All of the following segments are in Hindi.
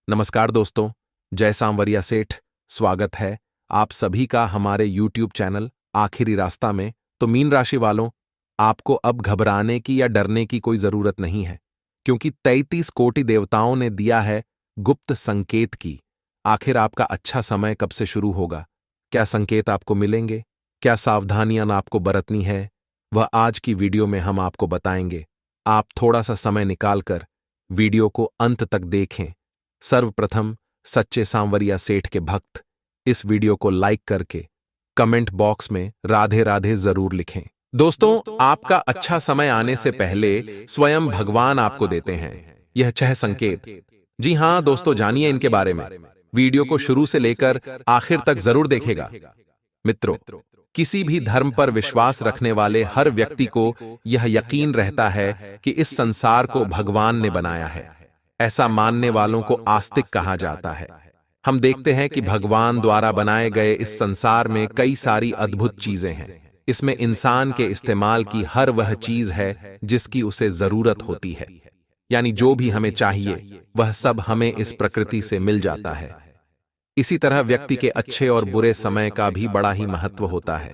नमस्कार दोस्तों, जय सांवरिया सेठ। स्वागत है आप सभी का हमारे YouTube चैनल आखिरी रास्ता में। तो मीन राशि वालों, आपको अब घबराने की या डरने की कोई जरूरत नहीं है, क्योंकि 33 कोटि देवताओं ने दिया है गुप्त संकेत की। आखिर आपका अच्छा समय कब से शुरू होगा, क्या संकेत आपको मिलेंगे, क्या सावधानियां आपको बरतनी है, वह आज की वीडियो में हम आपको बताएंगे। आप थोड़ा सा समय निकालकर वीडियो को अंत तक देखें। सर्वप्रथम सच्चे सांवरिया सेठ के भक्त इस वीडियो को लाइक करके कमेंट बॉक्स में राधे राधे जरूर लिखें। दोस्तों, आपका अच्छा समय आने से पहले स्वयं भगवान आपको देते हैं यह 6 संकेत। जी हां दोस्तों, जानिए इनके बारे में। वीडियो को शुरू से लेकर आखिर तक जरूर देखेगा। मित्रों, किसी भी धर्म पर विश्वास रखने वाले हर व्यक्ति को यह यकीन रहता है कि इस संसार को भगवान ने बनाया है। ऐसा मानने वालों को आस्तिक कहा जाता है। हम देखते हैं कि भगवान द्वारा बनाए गए इस संसार में कई सारी अद्भुत चीजें हैं। इसमें इंसान के इस्तेमाल की हर वह चीज है जिसकी उसे जरूरत होती है, यानी जो भी हमें चाहिए वह सब हमें इस प्रकृति से मिल जाता है। इसी तरह व्यक्ति के अच्छे और बुरे समय का भी बड़ा ही महत्व होता है।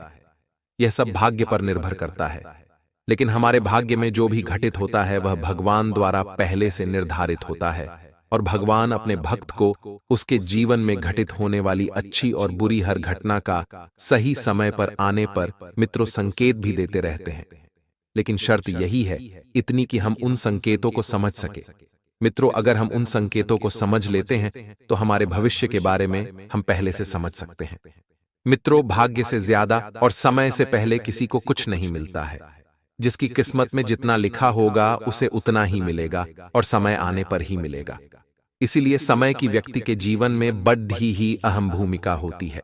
यह सब भाग्य पर निर्भर करता है, लेकिन हमारे भाग्य में जो भी घटित होता है वह भगवान द्वारा पहले से निर्धारित होता है, और भगवान अपने भक्त को उसके जीवन में घटित होने वाली अच्छी और बुरी हर घटना का सही समय पर आने पर मित्रों संकेत भी देते रहते हैं। लेकिन शर्त यही है इतनी कि हम उन संकेतों को समझ सके। मित्रों, अगर हम उन संकेतों को समझ लेते हैं तो हमारे भविष्य के बारे में हम पहले से समझ सकते हैं। मित्रों, भाग्य से ज्यादा और समय से पहले किसी को कुछ नहीं मिलता है। जिसकी किस्मत में जितना लिखा होगा उसे उतना ही मिलेगा, और समय आने पर ही मिलेगा। इसीलिए समय की व्यक्ति के जीवन में बड़ी ही अहम भूमिका होती है।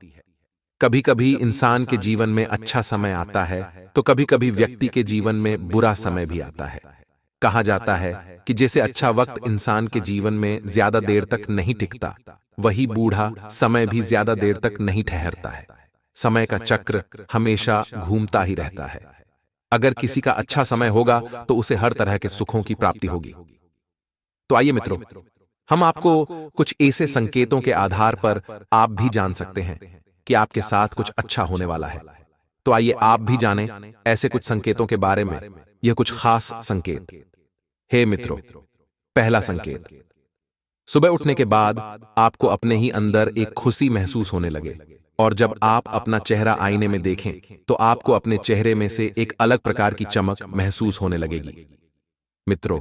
कभी कभी इंसान के जीवन में अच्छा समय आता है तो कभी कभी व्यक्ति के जीवन में बुरा समय भी आता है। कहा जाता है कि जैसे अच्छा वक्त इंसान के जीवन में ज्यादा देर तक नहीं टिकता, वही बूढ़ा समय भी ज्यादा देर तक नहीं ठहरता है। समय का चक्र हमेशा घूमता ही रहता है। अगर किसी का अच्छा समय होगा तो उसे हर तरह के सुखों की प्राप्ति होगी। तो आइए मित्रों, हम आपको कुछ ऐसे संकेतों के आधार पर आप भी जान सकते हैं कि आपके साथ कुछ अच्छा होने वाला है। तो आइए आप भी जानें ऐसे कुछ संकेतों के बारे में। यह कुछ खास संकेत। हे मित्रों, पहला संकेत, सुबह उठने के बाद आपको अपने ही अंदर एक खुशी महसूस होने लगे, और जब आप अपना चेहरा आईने में देखें तो आपको अपने चेहरे में से एक अलग प्रकार की चमक महसूस होने लगेगी। मित्रों,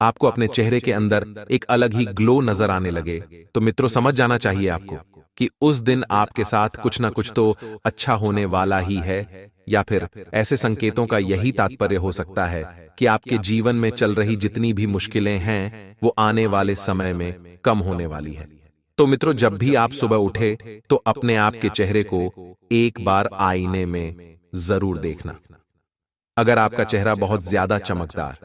आपको अपने चेहरे के अंदर एक अलग ही ग्लो नजर आने लगे तो मित्रों समझ जाना चाहिए आपको कि उस दिन आपके साथ कुछ ना कुछ तो अच्छा होने वाला ही है, या फिर ऐसे संकेतों का यही तात्पर्य हो सकता है कि आपके जीवन में चल रही जितनी भी मुश्किलें हैं वो आने वाले समय में कम होने वाली है। तो मित्रों, जब भी आप सुबह उठे तो अपने आप के चेहरे को एक बार आईने में जरूर देखना। अगर आपका चेहरा बहुत ज्यादा चमकदार,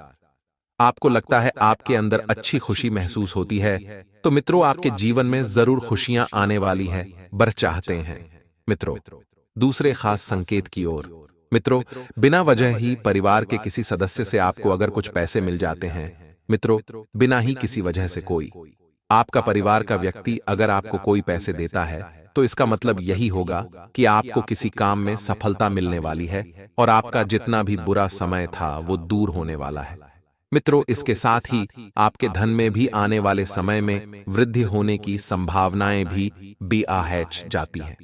आपको लगता है आपके अंदर अच्छी खुशी महसूस होती है, तो मित्रों आपके जीवन में जरूर खुशियां आने वाली हैं, बर चाहते हैं। मित्रों, दूसरे खास संकेत की ओर। मित्रों, बिना वजह ही परिवार के किसी सदस्य से आपको अगर कुछ पैसे मिल जाते हैं, मित्रों बिना ही किसी वजह से कोई आपका परिवार का व्यक्ति अगर आपको कोई पैसे देता है तो इसका मतलब यही होगा कि आपको किसी काम में सफलता मिलने वाली है, और आपका जितना भी बुरा समय था वो दूर होने वाला है। मित्रों, इसके साथ ही आपके धन में भी आने वाले समय में वृद्धि होने की संभावनाएं भी BAH जाती हैं।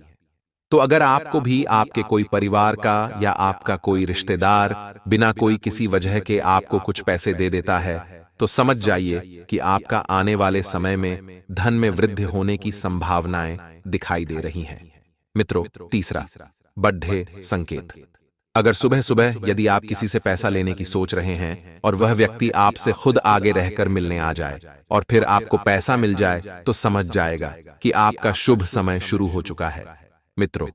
तो अगर आपको भी आपके कोई परिवार का या आपका कोई रिश्तेदार बिना कोई किसी वजह के आपको कुछ पैसे दे देता है तो समझ जाइए कि आपका आने वाले समय में धन में वृद्धि होने की संभावनाएं दिखाई दे रही हैं। मित्रों, तीसरा बड्ढे संकेत। अगर सुबह सुबह यदि आप किसी से पैसा लेने की सोच रहे हैं और वह व्यक्ति आपसे खुद आगे रहकर मिलने आ जाए और फिर आपको पैसा मिल जाए तो समझ जाएगा कि आपका शुभ समय शुरू हो चुका है। मित्रों,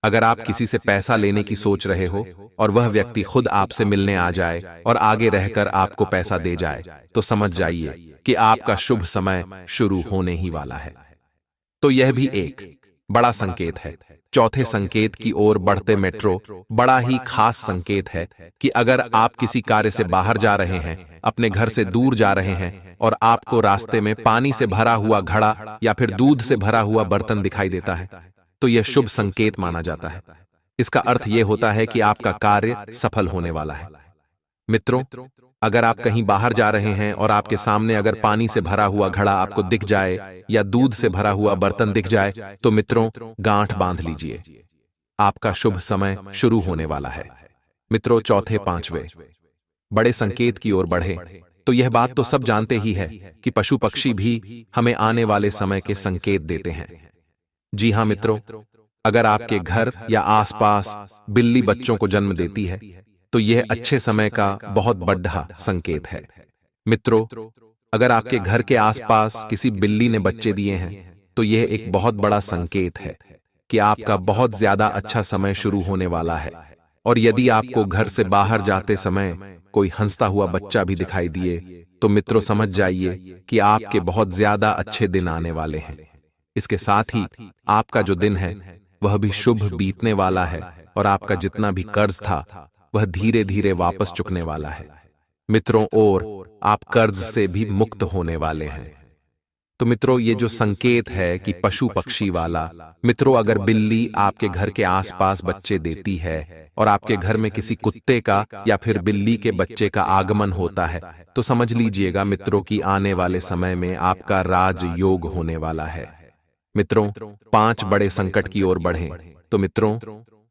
अगर आप किसी से पैसा लेने की सोच रहे हो और वह व्यक्ति खुद आपसे मिलने आ जाए और आगे रहकर आपको पैसा दे जाए तो समझ जाइए कि आपका शुभ समय शुरू होने ही वाला है। तो यह भी एक बड़ा संकेत है। चौथे संकेत की ओर बढ़ते मेट्रो बड़ा ही खास संकेत है कि अगर आप किसी कार्य से बाहर जा रहे हैं, अपने घर से दूर जा रहे हैं और आपको रास्ते में पानी से भरा हुआ घड़ा या फिर दूध से भरा हुआ बर्तन दिखाई देता है, तो यह शुभ संकेत माना जाता है। इसका अर्थ यह होता है कि आपका कार्य सफल होने वाला है। मित्रों, अगर आप कहीं बाहर जा रहे हैं और आपके सामने अगर पानी से भरा हुआ घड़ा आपको दिख जाए या दूध से भरा हुआ बर्तन दिख जाए, तो मित्रों गांठ बांध लीजिए, आपका शुभ समय शुरू होने वाला है। मित्रों, चौथे पांचवे बड़े संकेत की ओर बढ़े, तो यह बात तो सब जानते ही है कि पशु पक्षी भी हमें आने वाले समय के संकेत देते हैं। जी हां मित्रों, अगर आपके घर या आसपास बिल्ली बच्चों को जन्म देती है, तो यह अच्छे समय का बहुत बड़ा संकेत है। मित्रों, अगर आपके घर के आसपास किसी बिल्ली ने बच्चे दिए हैं, तो यह एक बहुत बड़ा संकेत है कि आपका बहुत ज्यादा अच्छा समय शुरू होने वाला है। और यदि आपको घर से बाहर जाते समय कोई हंसता हुआ बच्चा भी दिखाई दिए, तो मित्रों समझ जाइए कि आपके बहुत ज्यादा अच्छे दिन आने वाले हैं। इसके साथ ही आपका जो दिन है वह भी शुभ बीतने वाला है और आपका जितना भी कर्ज था वह धीरे धीरे वापस चुकने वाला है। मित्रों, और आप कर्ज से भी मुक्त होने वाले हैं। तो मित्रों, ये जो संकेत है कि पशु पक्षी वाला, मित्रों अगर बिल्ली आपके घर के आसपास बच्चे देती है और आपके घर में किसी कुत्ते का या फिर बिल्ली के बच्चे का आगमन होता है, तो समझ लीजिएगा मित्रों कि आने वाले समय में आपका राजयोग होने वाला है। मित्रों, 5 बड़े संकट की ओर बढ़ें। तो मित्रों,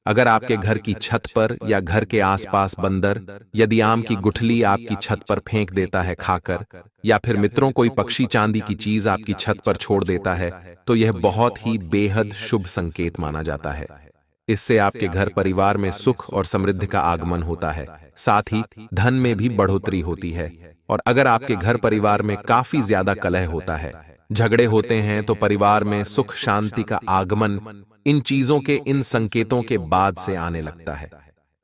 अगर आपके घर की छत पर या घर के आसपास बंदर यदि आम की गुठली आपकी छत पर फेंक देता है खाकर, या फिर मित्रों कोई पक्षी चांदी की चीज आपकी छत पर छोड़ देता है, तो यह बहुत ही बेहद शुभ संकेत माना जाता है। इससे आपके घर परिवार में सुख और समृद्धि का आगमन होता है, साथ ही धन में भी बढ़ोतरी होती है। और अगर आपके घर परिवार में काफी ज्यादा कलह होता है, झगड़े होते हैं, तो परिवार में सुख शांति का आगमन इन चीजों के, इन संकेतों के बाद से आने लगता है।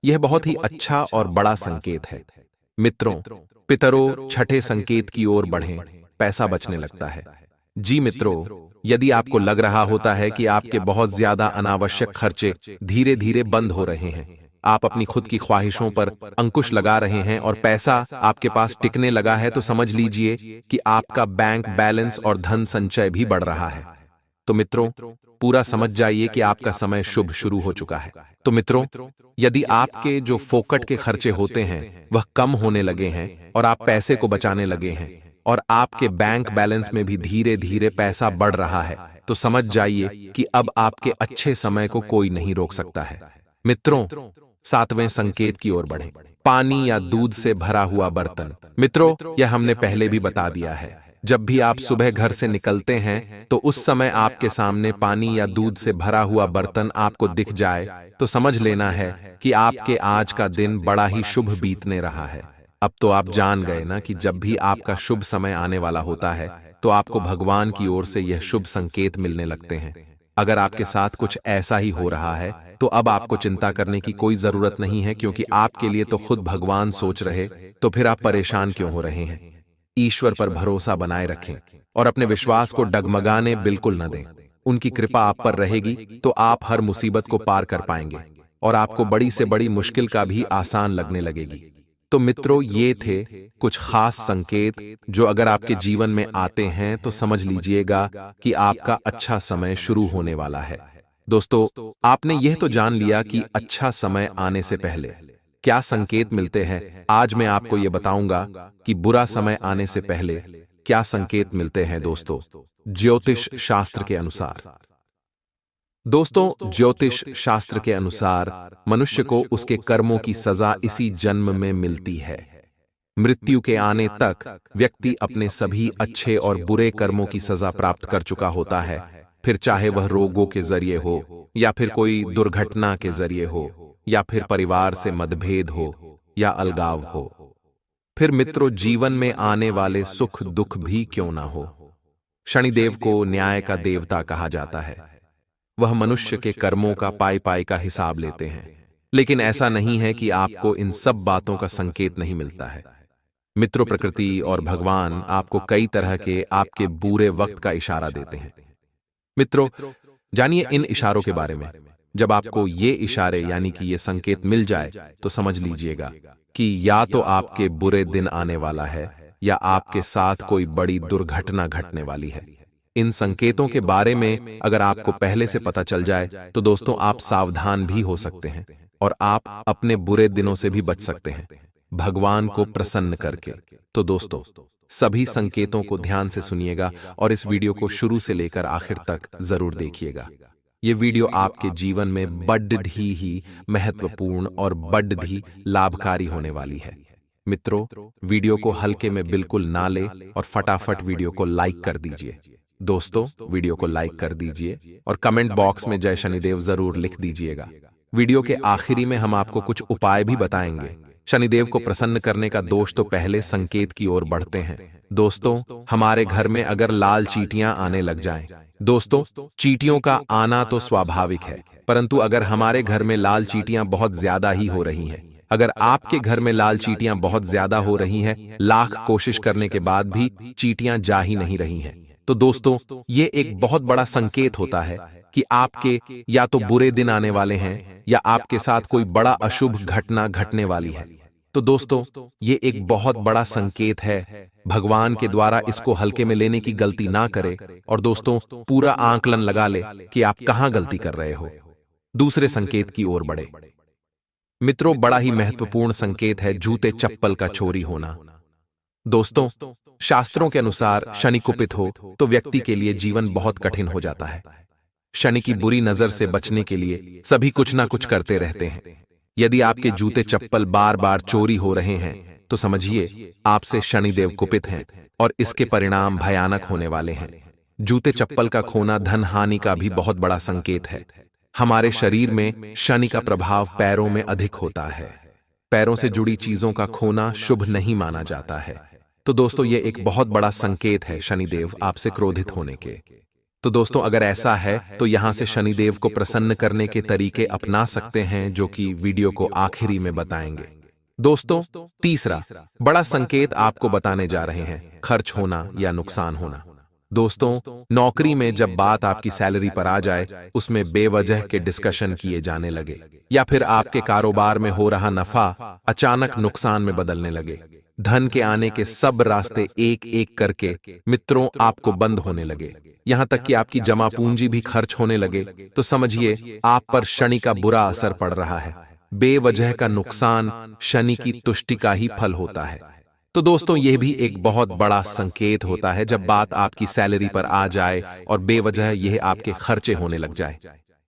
यह बहुत ही अच्छा और बड़ा संकेत है। मित्रों, पितरों, छठे संकेत की ओर बढ़ें, पैसा बचने लगता है। जी मित्रों, यदि आपको लग रहा होता है कि आपके बहुत ज्यादा अनावश्यक खर्चे धीरे धीरे बंद हो रहे हैं, आप अपनी खुद की ख्वाहिशों पर अंकुश लगा रहे हैं और पैसा आपके पास टिकने लगा है, तो समझ लीजिए कि आपका बैंक बैलेंस और धन संचय भी बढ़ रहा है। तो मित्रों, पूरा समझ जाइए कि आपका समय शुभ शुरू हो चुका है। तो मित्रों, यदि आपके जो फोकट के खर्चे होते हैं वह कम होने लगे हैं और आप पैसे को बचाने लगे हैं और आपके बैंक बैलेंस में भी धीरे धीरे पैसा बढ़ रहा है, तो समझ जाइए कि अब आपके अच्छे समय को कोई नहीं रोक सकता है। मित्रों, 7वें संकेत की ओर बढ़ें, पानी या दूध से भरा हुआ बर्तन। मित्रों, यह हमने पहले भी बता दिया है। जब भी आप सुबह घर से निकलते हैं, तो उस समय आपके सामने पानी या दूध से भरा हुआ बर्तन आपको दिख जाए, तो समझ लेना है कि आपके आज का दिन बड़ा ही शुभ बीतने रहा है। अब तो आप जान गए ना कि जब भी आपका शुभ समय आने वाला होता है, तो आपको भगवान की ओर से यह शुभ संकेत मिलने लगते हैं। अगर आपके साथ कुछ ऐसा ही हो रहा है, तो अब आपको चिंता करने की कोई जरूरत नहीं है, क्योंकि आपके लिए तो खुद भगवान सोच रहे, तो फिर आप परेशान क्यों हो रहे हैं। ईश्वर पर भरोसा बनाए रखें और अपने विश्वास को डगमगाने बिल्कुल न दें। उनकी कृपा आप पर रहेगी तो आप हर मुसीबत को पार कर पाएंगे और आपको बड़ी से बड़ी मुश्किल का भी आसान लगने लगेगी। तो मित्रों, ये थे कुछ खास संकेत जो अगर आपके जीवन में आते हैं तो समझ लीजिएगा कि आपका अच्छा समय शुरू होने वाला है। दोस्तों, आपने यह तो जान लिया कि अच्छा समय आने से पहले क्या संकेत मिलते हैं। आज मैं आपको यह बताऊंगा कि बुरा समय आने से पहले क्या संकेत मिलते हैं। दोस्तों, ज्योतिष शास्त्र के अनुसार, दोस्तों ज्योतिष शास्त्र के अनुसार मनुष्य को उसके कर्मों की सजा इसी जन्म में मिलती है। मृत्यु के आने तक व्यक्ति अपने सभी अच्छे और बुरे कर्मों की सजा प्राप्त कर चुका होता है, फिर चाहे वह रोगों के जरिए हो या फिर कोई दुर्घटना के जरिए हो या फिर परिवार से मतभेद हो या अलगाव हो। फिर मित्रों, जीवन में आने वाले सुख दुख भी क्यों ना हो। शनिदेव को न्याय का देवता कहा जाता है। वह मनुष्य के कर्मों का पाई पाई का हिसाब लेते हैं, लेकिन ऐसा नहीं है कि आपको इन सब बातों का संकेत नहीं मिलता है। मित्रों, प्रकृति और भगवान आपको कई तरह के आपके बुरे वक्त का इशारा देते हैं। मित्रों, जानिए इन इशारों के बारे में। जब आपको ये इशारे यानी कि ये संकेत मिल जाए तो समझ लीजिएगा कि या तो आपके बुरे दिन आने वाला है या आपके साथ कोई बड़ी दुर्घटना घटने वाली है। इन संकेतों के बारे में अगर आपको पहले से पता चल जाए तो दोस्तों आप सावधान भी हो सकते हैं और आप अपने बुरे दिनों से भी बच सकते हैं भगवान को प्रसन्न करके। तो दोस्तों सभी संकेतों को ध्यान से सुनिएगा और इस वीडियो को शुरू से लेकर आखिर तक जरूर देखिएगा। ये वीडियो आपके जीवन में बड्ड ही महत्वपूर्ण और बड्ड ही लाभकारी होने वाली है। मित्रों, वीडियो को हल्के में बिल्कुल ना ले और फटाफट वीडियो को लाइक कर दीजिए। दोस्तों वीडियो को लाइक कर दीजिए और कमेंट बॉक्स में जय शनिदेव जरूर लिख दीजिएगा। वीडियो के आखिरी में हम आपको कुछ उपाय भी बताएंगे। शनिदेव को प्रसन्न करने का दोष तो पहले संकेत की ओर बढ़ते हैं। दोस्तों हमारे घर में अगर लाल चींटियां आने लग जाएं, दोस्तों चींटियों का आना तो स्वाभाविक है, परंतु अगर हमारे घर में लाल चींटियां बहुत ज्यादा ही हो रही हैं, अगर आपके घर में लाल चींटियां बहुत ज्यादा हो रही हैं, लाख कोशिश करने के बाद भी चींटियां जा ही नहीं रही हैं, तो दोस्तों ये एक बहुत बड़ा संकेत होता है कि आपके या तो बुरे दिन आने वाले हैं या आपके साथ कोई बड़ा अशुभ घटना घटने वाली है। तो दोस्तों ये एक बहुत बड़ा संकेत है। भगवान के द्वारा इसको हल्के में लेने की गलती ना करे और दोस्तों पूरा आंकलन लगा ले कि आप कहां गलती कर रहे हो। दूसरे संकेत की ओर बढ़े। मित्रों बड़ा ही महत्वपूर्ण संकेत है जूते चप्पल का चोरी होना। दोस्तों शास्त्रों के अनुसार शनि कुपित हो तो व्यक्ति के लिए जीवन बहुत कठिन हो जाता है। शनि की बुरी नजर से बचने के लिए सभी कुछ ना कुछ करते रहते हैं। यदि आपके जूते चप्पल बार बार चोरी हो रहे हैं तो समझिए आपसे शनिदेव कुपित हैं और इसके परिणाम भयानक होने वाले हैं। जूते चप्पल का खोना धन हानि का भी बहुत बड़ा संकेत है। हमारे शरीर में शनि का प्रभाव पैरों में अधिक होता है। पैरों से जुड़ी चीजों का खोना शुभ नहीं माना जाता है। तो दोस्तों ये एक बहुत बड़ा संकेत है शनिदेव आपसे क्रोधित होने के। तो दोस्तों अगर ऐसा है तो यहां से शनिदेव को प्रसन्न करने के तरीके अपना सकते हैं जो कि वीडियो को आखिरी में बताएंगे। दोस्तों तीसरा बड़ा संकेत आपको बताने जा रहे हैं खर्च होना या नुकसान होना। दोस्तों नौकरी में जब बात आपकी सैलरी पर आ जाए उसमें बेवजह के डिस्कशन किए जाने लगे या फिर आपके कारोबार में हो रहा नफा अचानक नुकसान में बदलने लगे, धन के आने के सब रास्ते एक एक करके मित्रों आपको बंद होने लगे, यहां तक कि आपकी जमा पूंजी भी खर्च होने लगे, तो समझिए आप पर शनि का बुरा असर पड़ रहा है। बेवजह का नुकसान शनि की तुष्टि का ही फल होता है। तो दोस्तों यह भी एक बहुत बड़ा संकेत होता है जब बात आपकी सैलरी पर आ जाए और बेवजह यह आपके खर्चे होने लग जाए,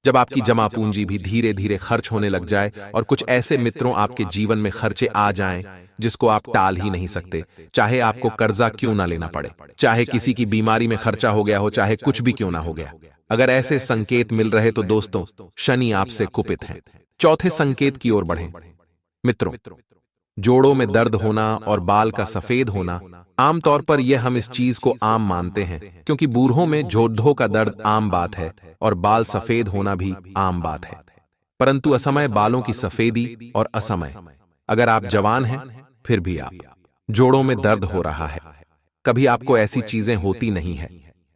जब आपकी जमा पूंजी भी धीरे धीरे खर्च होने लग जाए और कुछ ऐसे मित्रों आपके जीवन में खर्चे आ जाएं जिसको आप टाल ही नहीं सकते, चाहे आपको कर्जा क्यों ना लेना पड़े, चाहे किसी की बीमारी में खर्चा हो गया हो, चाहे कुछ भी क्यों ना हो गया। अगर ऐसे संकेत मिल रहे तो दोस्तों शनि आपसे कुपित है। चौथे संकेत की ओर बढ़ें। मित्रों जोड़ों में दर्द होना और बाल का सफेद होना, आमतौर पर यह हम इस चीज को आम मानते हैं क्योंकि बूढ़ों में जोड़ों का दर्द आम बात है और बाल सफेद होना भी आम बात है, परंतु असमय बालों की सफेदी और असमय अगर आप जवान हैं फिर भी आप जोड़ों में दर्द हो रहा है, कभी आपको ऐसी चीजें होती नहीं है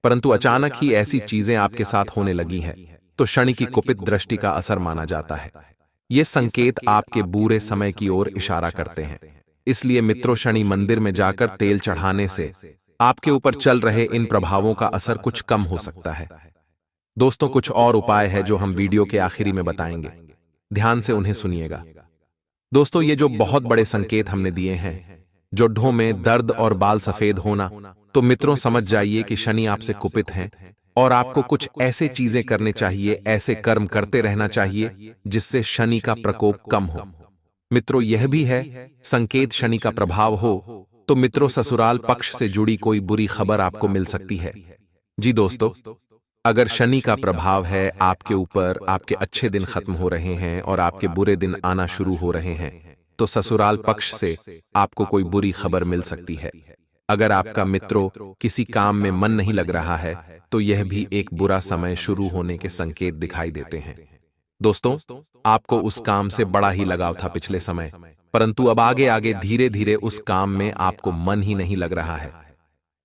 परंतु अचानक ही ऐसी चीजें आपके साथ होने लगी हैं, तो शनि की कुपित दृष्टि का असर माना जाता है। ये संकेत आपके बुरे समय की ओर इशारा करते हैं। इसलिए मित्रों शनि मंदिर में जाकर तेल चढ़ाने से आपके ऊपर चल रहे इन प्रभावों का असर कुछ कम हो सकता है। दोस्तों कुछ और उपाय है जो हम वीडियो के आखिरी में बताएंगे, ध्यान से उन्हें सुनिएगा। दोस्तों ये जो बहुत बड़े संकेत हमने दिए हैं, जोड़ों में दर्द और बाल सफेद होना, तो मित्रों समझ जाइए कि शनि आपसे कुपित हैं और आपको कुछ ऐसे चीजें करने चाहिए, ऐसे कर्म करते रहना चाहिए जिससे शनि का प्रकोप कम हो। मित्रों यह भी है संकेत शनि का प्रभाव हो तो मित्रों ससुराल पक्ष से जुड़ी कोई बुरी खबर आपको मिल सकती है। जी दोस्तों अगर शनि का प्रभाव है आपके ऊपर, आपके अच्छे दिन खत्म हो रहे हैं और आपके बुरे दिन आना शुरू हो रहे हैं, तो ससुराल पक्ष से आपको कोई बुरी खबर मिल सकती है। अगर आपका मित्रों किसी काम में मन नहीं लग रहा है तो यह भी एक बुरा समय शुरू होने के संकेत दिखाई देते हैं। दोस्तों आपको उस काम से बड़ा ही लगाव था पिछले समय, परंतु अब आगे आगे धीरे धीरे उस काम में आपको मन ही नहीं लग रहा है।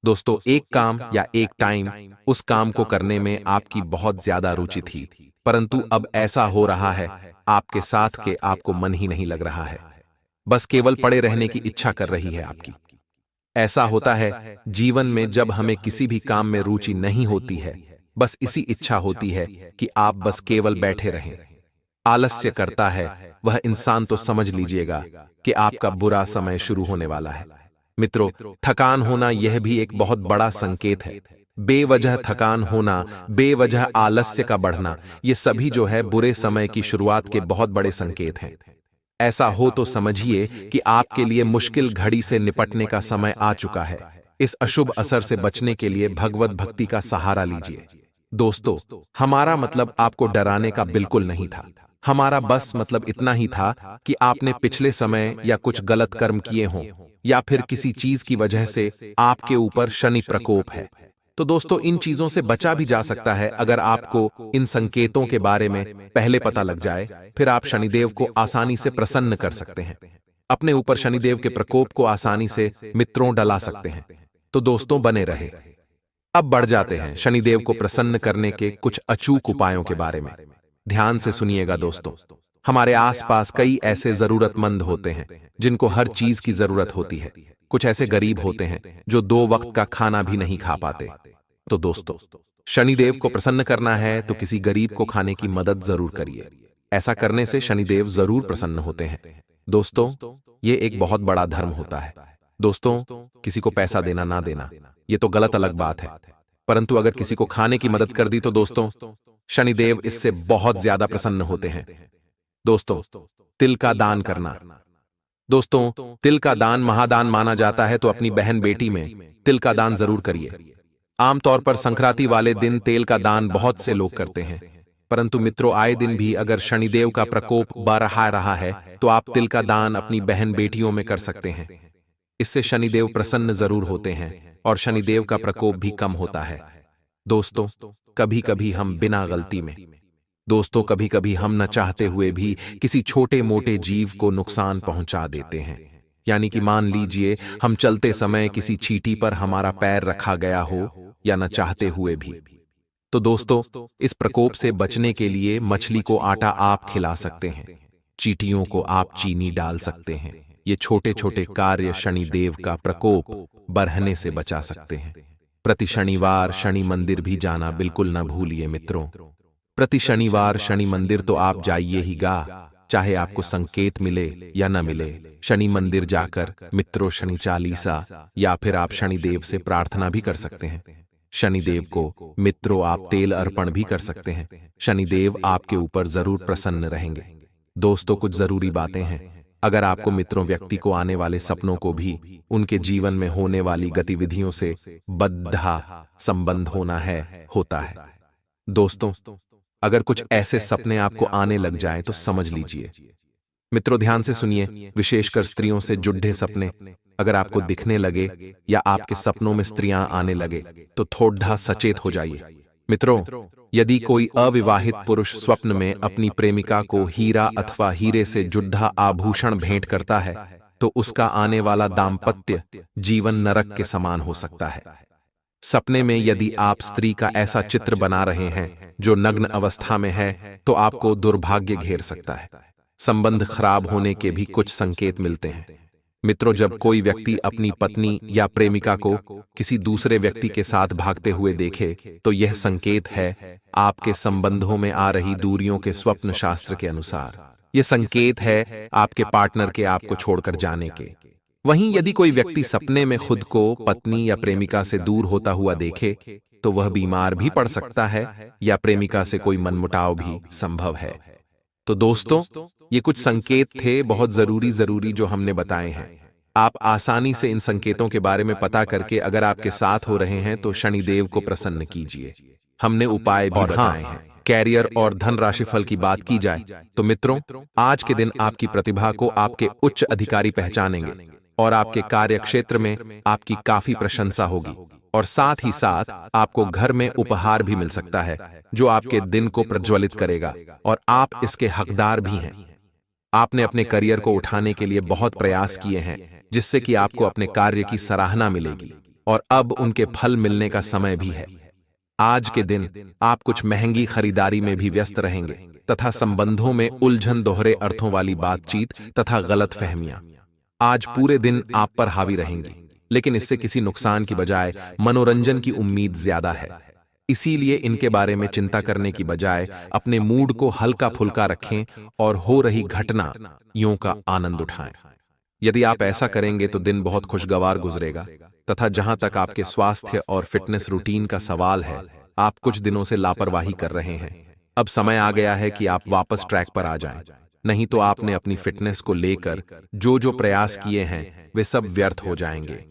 दोस्तों एक काम या एक टाइम उस काम को करने में आपकी बहुत ज्यादा रुचि थी, परंतु अब ऐसा हो रहा है आपके साथ के आपको मन ही नहीं लग रहा है, बस केवल पड़े रहने की इच्छा कर रही है आपकी। ऐसा होता है जीवन में जब हमें किसी भी काम में रुचि नहीं होती है, बस इसी इच्छा होती है कि आप बस केवल बैठे रहें। आलस्य करता है वह इंसान तो समझ लीजिएगा कि आपका बुरा समय शुरू होने वाला है। मित्रों, थकान होना यह भी एक बहुत बड़ा संकेत है। बेवजह थकान होना, बेवजह आलस्य का बढ़ना, ये सभी जो है बुरे समय की शुरुआत के बहुत बड़े संकेत हैं। ऐसा हो तो समझिए कि आपके लिए मुश्किल घड़ी से निपटने का समय आ चुका है। इस अशुभ असर से बचने के लिए भगवत भक्ति का सहारा लीजिए। दोस्तों, हमारा मतलब आपको डराने का बिल्कुल नहीं था। हमारा बस मतलब इतना ही था कि आपने पिछले समय या कुछ गलत कर्म किए हों, या फिर किसी चीज की वजह से आपके ऊपर शनि प्रकोप है। तो दोस्तों, इन चीजों से बचा भी जा सकता है अगर आपको इन संकेतों के बारे में पहले पता लग जाए। फिर आप शनिदेव को आसानी से प्रसन्न कर सकते हैं। अपने ऊपर शनिदेव के प्रकोप को आसानी से मित्रों डला सकते हैं। तो दोस्तों, बने रहे। अब बढ़ जाते हैं शनिदेव को प्रसन्न करने के कुछ अचूक उपायों के बारे में। ध्यान से सुनिएगा दोस्तों। हमारे आसपास कई ऐसे जरूरतमंद होते हैं जिनको हर चीज की जरूरत होती है। कुछ ऐसे गरीब होते हैं जो 2 वक्त का खाना भी नहीं खा पाते। तो दोस्तों, शनिदेव को प्रसन्न करना है तो किसी गरीब को खाने की मदद जरूर करिए। ऐसा करने से शनिदेव जरूर प्रसन्न होते हैं। दोस्तों, ये एक बहुत बड़ा धर्म होता है। दोस्तों, किसी को पैसा देना ना देना ये तो गलत अलग बात है, परंतु अगर किसी को खाने की मदद कर दी तो दोस्तों, शनिदेव इससे बहुत ज्यादा प्रसन्न होते हैं। दोस्तों, तिल का दान करना। दोस्तों, तिल का दान महादान माना जाता है, तो अपनी बहन बेटी में तिल का दान जरूर करिए। आमतौर पर संक्रांति वाले दिन तेल का दान बहुत से लोग करते हैं, परंतु मित्रों, आए दिन भी अगर शनिदेव का प्रकोप बढ़ रहा है तो आप तिल का दान अपनी बहन बेटियों में कर सकते हैं। इससे शनिदेव प्रसन्न जरूर होते हैं और शनिदेव का प्रकोप भी कम होता है। दोस्तों, कभी कभी हम बिना गलती में, दोस्तों कभी कभी हम न चाहते हुए भी किसी छोटे मोटे जीव को नुकसान पहुंचा देते हैं। यानी कि मान लीजिए हम चलते समय किसी चींटी पर हमारा पैर रखा गया हो, या न चाहते हुए भी। तो दोस्तों, इस प्रकोप से बचने के लिए मछली को आटा आप खिला सकते हैं, चींटियों को आप चीनी डाल सकते हैं। ये छोटे छोटे कार्य शनिदेव का प्रकोप बढ़ने से बचा सकते हैं। प्रति शनिवार शनि मंदिर भी जाना बिल्कुल न भूलिए मित्रों। प्रति शनिवार शनि मंदिर तो आप जाइए ही गा, चाहे आपको संकेत मिले या न मिले। शनि मंदिर जाकर मित्रों शनि चालीसा या फिर आप शनिदेव से प्रार्थना भी कर सकते हैं। शनिदेव को मित्रों आप तेल अर्पण भी कर सकते हैं। शनिदेव आपके ऊपर जरूर प्रसन्न रहेंगे। दोस्तों, कुछ जरूरी बातें हैं। अगर आपको मित्रों व्यक्ति को आने वाले सपनों को भी उनके जीवन में होने वाली गतिविधियों से बद्धा संबंध होता है। दोस्तों, अगर कुछ ऐसे सपने आपको आने लग जाएं तो समझ लीजिए। मित्रों, ध्यान से सुनिए, विशेषकर स्त्रियों से जुड़े सपने अगर आपको दिखने लगे या आपके सपनों में स्त्रियां आने लगे तो थोड़ा सचेत हो जाइए। मित्रों, यदि कोई अविवाहित पुरुष स्वप्न में अपनी प्रेमिका को हीरा अथवा हीरे से जुड़ा आभूषण भेंट करता है तो उसका आने वाला दाम्पत्य जीवन नरक के समान हो सकता है। सपने में यदि आप स्त्री का ऐसा चित्र बना रहे हैं जो नग्न अवस्था में है तो आपको दुर्भाग्य घेर सकता है। संबंध खराब होने के भी कुछ संकेत मिलते हैं। मित्रों, जब कोई व्यक्ति अपनी पत्नी या प्रेमिका को किसी दूसरे व्यक्ति के साथ भागते हुए देखे तो यह संकेत है आपके संबंधों में आ रही दूरियों के स्वप्न शास्त्र के अनुसार। यह संकेत है आपके पार्टनर के आपको छोड़कर जाने के। वहीं यदि कोई व्यक्ति सपने में खुद को पत्नी या प्रेमिका से दूर होता हुआ देखे तो वह बीमार भी पड़ सकता है या प्रेमिका से कोई मनमुटाव भी संभव है। तो दोस्तों, ये कुछ संकेत थे बहुत जरूरी जो हमने बताए हैं। आप आसानी से इन संकेतों के बारे में पता करके अगर आपके साथ हो रहे हैं तो शनिदेव को प्रसन्न कीजिए। हमने उपाय भी बताए हैं। कैरियर और धन राशिफल की बात की जाए तो मित्रों, आज के दिन आपकी प्रतिभा को आपके उच्च अधिकारी पहचानेंगे और आपके कार्य क्षेत्र में आपकी काफी प्रशंसा होगी, और साथ ही साथ आपको घर में उपहार भी मिल सकता है जो आपके दिन को प्रज्वलित करेगा और आप इसके हकदार भी हैं। आपने अपने करियर को उठाने के लिए बहुत प्रयास किए हैं जिससे कि आपको अपने कार्य की सराहना मिलेगी और अब उनके फल मिलने का समय भी है। आज के दिन आप कुछ महंगी खरीदारी में भी व्यस्त रहेंगे तथा संबंधों में उलझन, दोहरे अर्थों वाली बातचीत तथा गलत फहमियां आज पूरे दिन आप पर हावी रहेंगी। लेकिन इससे किसी नुकसान की बजाय मनोरंजन की उम्मीद ज्यादा है। इसीलिए इनके बारे में चिंता करने की बजाय अपने मूड को हल्का फुल्का रखें और हो रही घटनाओं का आनंद उठाएं। यदि आप ऐसा करेंगे तो दिन बहुत खुशगवार गुजरेगा। तथा जहां तक आपके स्वास्थ्य और फिटनेस रूटीन का सवाल है, आप कुछ दिनों से लापरवाही कर रहे हैं। अब समय आ गया है कि आप वापस ट्रैक पर आ जाएं। नहीं तो आपने अपनी फिटनेस को लेकर जो जो प्रयास किए हैं वे सब व्यर्थ हो जाएंगे।